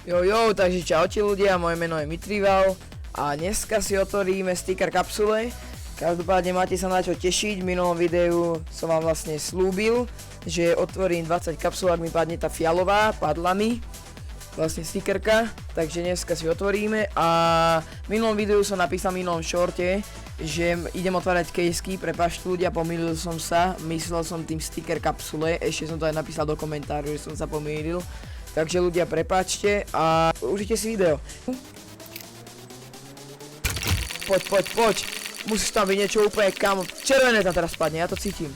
Jo, takže čaute ľudia, moje meno je Mitrival a dneska si otvoríme sticker kapsule. Každopádne máte sa na čo tešiť, v minulom videu som vám vlastne slúbil, že otvorím 20 kapsul, ak mi padne tá fialová, padla mi vlastne stickerka, takže dneska si otvoríme a v minulom videu som napísal v minulom shorte, že idem otvárať caseky, prepáčte ľudia, pomýlil som sa, myslel som tým sticker kapsule, ešte som to aj napísal do komentáru, že som sa pomýlil. Takže ľudia, prepáčte a užite si video. Poď. Musíš tam byť niečo úplne kam. Červené tam teraz spadne, ja to cítim.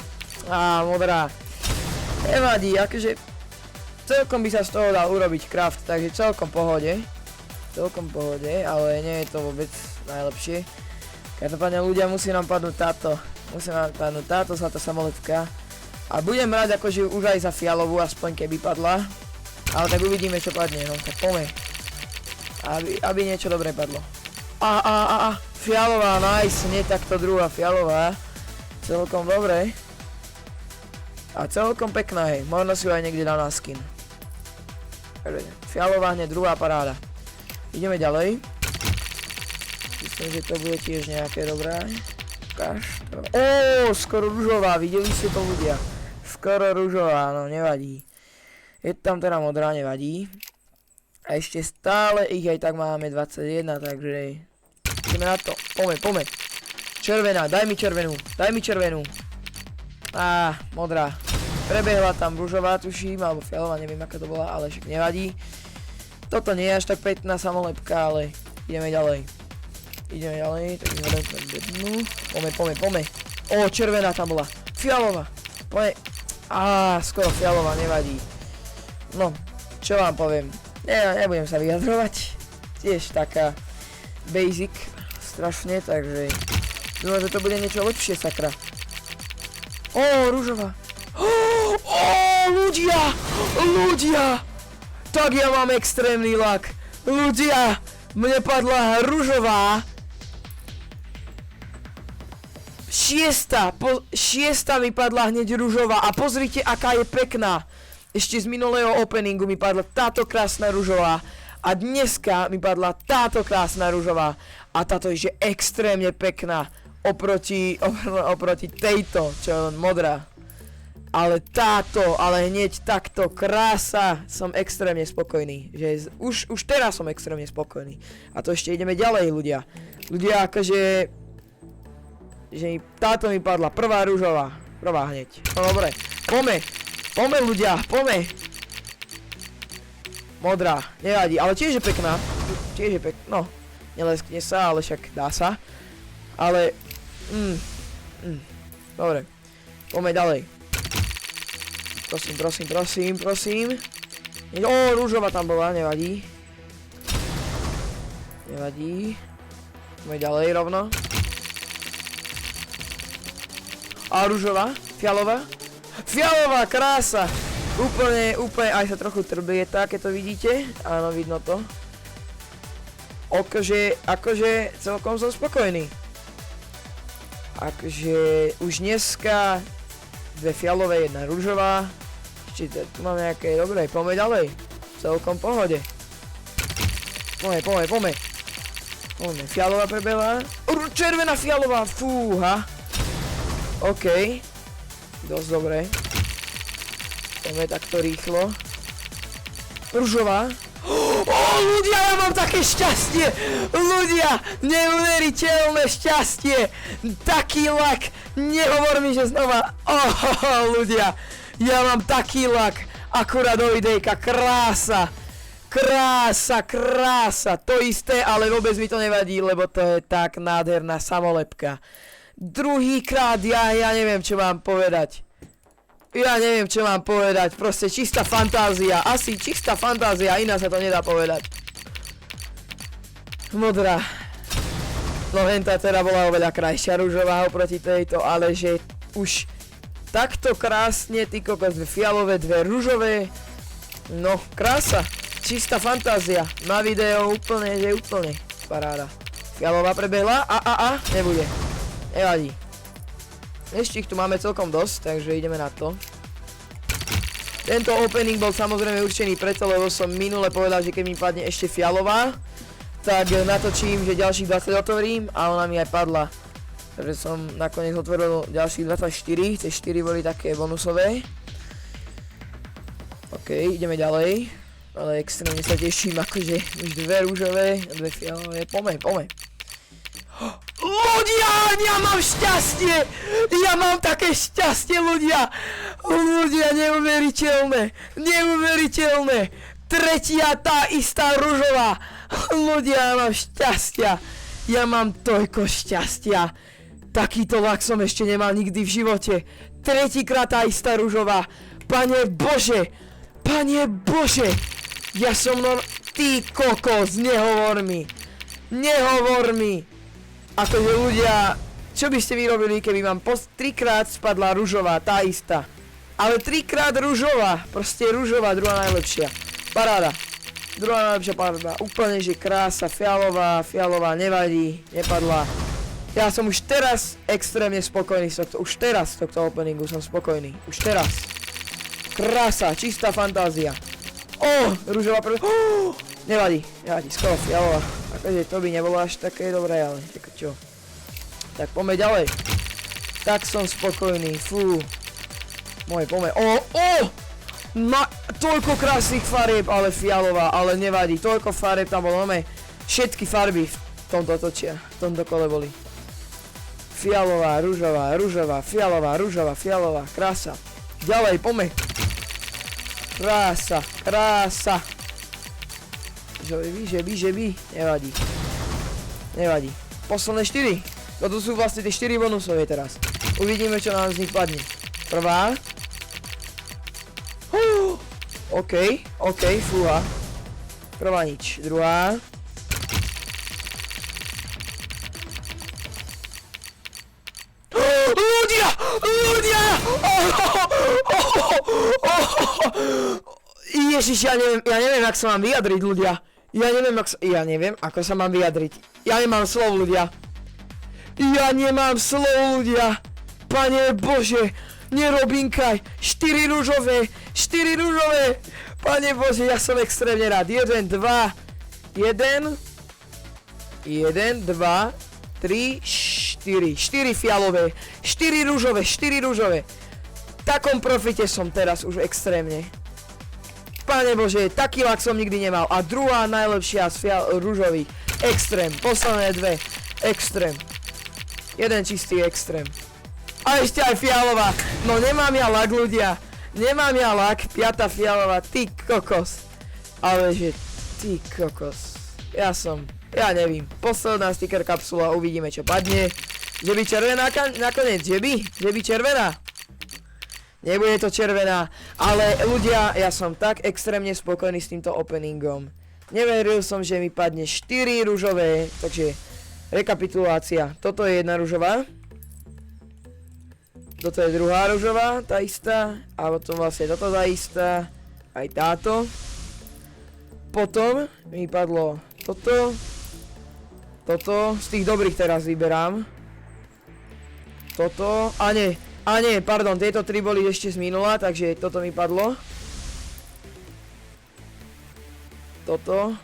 Á, modrá. Nevadí, akože celkom by sa z toho dal urobiť craft, takže celkom pohode. Ale nie je to vôbec najlepšie. Každopádne ľudia, musí nám padnúť táto. Zlatá samolepka. A budem rád akože už aj za fialovú, aspoň keby padla. Ale tak uvidíme, čo padne, no tak poďme. Aby niečo dobré padlo. Fialová, nice, nie takto druhá fialová. Celkom dobre. A celkom pekná, hej, možno si ju aj niekde dá na skin. Fialová hneď druhá paráda. Ideme ďalej. Myslím, že to bude tiež nejaké dobré. Skoro ružová, videli ste to ľudia. Skoro ružová, no nevadí. Je tam teda modrá, nevadí. A ešte stále ich aj tak máme 21, takže ideme na to. Poďme. Červená, daj mi červenú. Modrá. Prebehla tam ružová, tuším, alebo fialová, neviem aká to bola, ale však nevadí. Toto nie je až tak pekná samolepka, ale ideme ďalej. Tak hľadám jednu. Poďme. Červená tam bola. Fialová. Poďme. Skoro fialová, nevadí. No, čo vám poviem, nebudem sa vyjadrovať, tiež taká basic, strašne, takže dúfam, že to bude niečo lepšie, sakra. Ružová. Ľudia, tak ja mám extrémny lak, ľudia, mne padla ružová, šiesta mi padla hneď ružová a pozrite, aká je pekná. Ešte z minulého openingu mi padla táto krásna ružová a dneska mi padla táto krásna ružová a táto je že extrémne pekná oproti tejto, čo je len modrá. Ale hneď takto krása, som extrémne spokojný, že už teraz som extrémne spokojný. A to ešte ideme ďalej ľudia. Ľudia akože, že táto mi padla prvá ružová, hneď, no dobre, Poďme ľudia, poďme. Modrá, nevadí, ale tiež je pekná. No, neleskne sa, ale však dá sa. Ale, dobre, poďme ďalej. Prosím. Rúžová tam bola, nevadí. Poďme ďalej rovno. Rúžová, Fialová, krása! Úplne, aj sa trochu trblieta, keď to vidíte. Áno, vidno to. Akože celkom som spokojný. Akože už dneska dve fialové, jedna ružová. Ešte tu mám nejaké dobré, poďme ďalej. Celkom pohode. Poďme. Fialová prebehla. Červená fialová, fúha. OK. Dosť dobre. Poďme takto rýchlo. Ružová. Ľudia, ja mám také šťastie! Ľudia, neuveriteľné šťastie! Taký lak! Nehovor mi, že znova... ľudia, ja mám taký lak! Akurát do videjka, krása! To isté, ale vôbec mi to nevadí, lebo to je tak nádherná samolepka. Druhýkrát, ja neviem, čo mám povedať. Proste čistá fantázia. Asi čistá fantázia, iná sa to nedá povedať. Modrá. No henta teda bola oveľa krajšia ružová oproti tejto, ale že už takto krásne, ty kokos, dve fialové, dve ružové. No, krása. Čistá fantázia. Na video úplne paráda. Fialová prebehla, nebude. Nevadí. Ešte ich tu máme celkom dosť, takže ideme na to. Tento opening bol samozrejme určený preto, lebo som minule povedal, že keď mi padne ešte fialová, tak natočím, že ďalších 20 otvorím a ona mi aj padla. Takže som nakoniec otvoril ďalších 24, tie 4 boli také bonusové. OK, ideme ďalej. Ale extrémne sa teším, akože už 2 rúžové a 2 fialové. Poďme. Ľudia, ja mám šťastie! Ja mám také šťastie, ľudia! Ľudia, neuveriteľné! Tretia tá istá ružová! Ľudia, ja mám šťastia! Ja mám toľko šťastia! Takýto lak som ešte nemal nikdy v živote! Tretíkrát tá istá ružová! Pane Bože! Ja som Ty kokos, nehovor mi! Akože ľudia, čo by ste vy robili, keby vám 3-krát spadla ružová, tá istá. Ale 3-krát ružová, proste ružová, druhá najlepšia. Paráda. Druhá najlepšia paráda. Úplne, že krása, fialová, nevadí, nepadla. Ja som už teraz extrémne spokojný z tohto, už teraz z tohto openingu som spokojný. Už teraz. Krása, čistá fantázia. Ružová prvá. Nevadí, skoro fialová. Akože to by nebolo až také dobré, ale čo. Tak poďme ďalej. Tak som spokojný, fú. Poďme. Toľko krásnych farieb, ale fialová, ale nevadí. Toľko farieb tam bolo, všetky farby v tomto točia, v tomto kole boli. Fialová, ružová, fialová, krása. Ďalej, poďme. Krása. Žeby, nevadí. Posledné 4. Toto sú vlastne tie 4 bonusové teraz. Uvidíme, čo nám z nich padne. Prvá. OK, fúha. Prvá nič. Druhá. Ľudia! Ježiš, ja neviem, ako sa mám vyjadriť, ľudia. Ja neviem, ako sa mám vyjadriť. Ja nemám slov, ľudia. Pane Bože, nerobinkaj. 4 rúžové. Pane Bože, ja som extrémne rád. 1, 2, 3, 4. 4 fialové. 4 rúžové. V takom profite som teraz už extrémne. Pane Bože, taký lak som nikdy nemal. A druhá najlepšia z rúžových. Extrém. Posledné 2. Extrém. Jeden čistý extrém. A ešte aj fialová. No nemám ja lak, ľudia. 5. fialová. Ty kokos. Ale že ty kokos. Ja nevím. Posledná sticker kapsula. Uvidíme, čo padne. Že by červená nakoniec. Že by červená. Nebude to červená, ale ľudia, ja som tak extrémne spokojný s týmto openingom. Neveril som, že mi padne 4 rúžové, takže rekapitulácia. Toto je jedna rúžová. Toto je druhá rúžová, tá istá. A potom vlastne toto tá istá. Aj táto. Potom mi padlo toto. Z tých dobrých teraz vyberám. Toto. A nie, pardon, tieto 3 boli ešte z minula, takže toto mi padlo. Toto.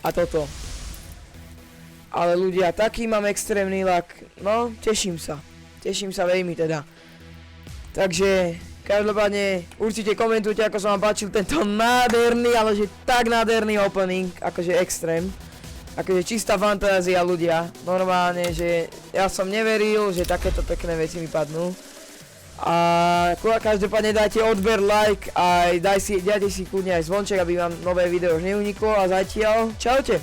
A toto. Ale ľudia, taký mám extrémny lak. No, teším sa veľmi teda. Takže, každopádne, určite komentujte, ako sa vám páčil tento nádherný, ale že tak nádherný opening, akože extrém. Akože čistá fantázia, ľudia. Normálne, že ja som neveril, že takéto pekné veci mi padnú. A každopádne dajte odber, like a dajte si kľudne aj zvonček, aby vám nové video už neuniklo. A zatiaľ, čaute.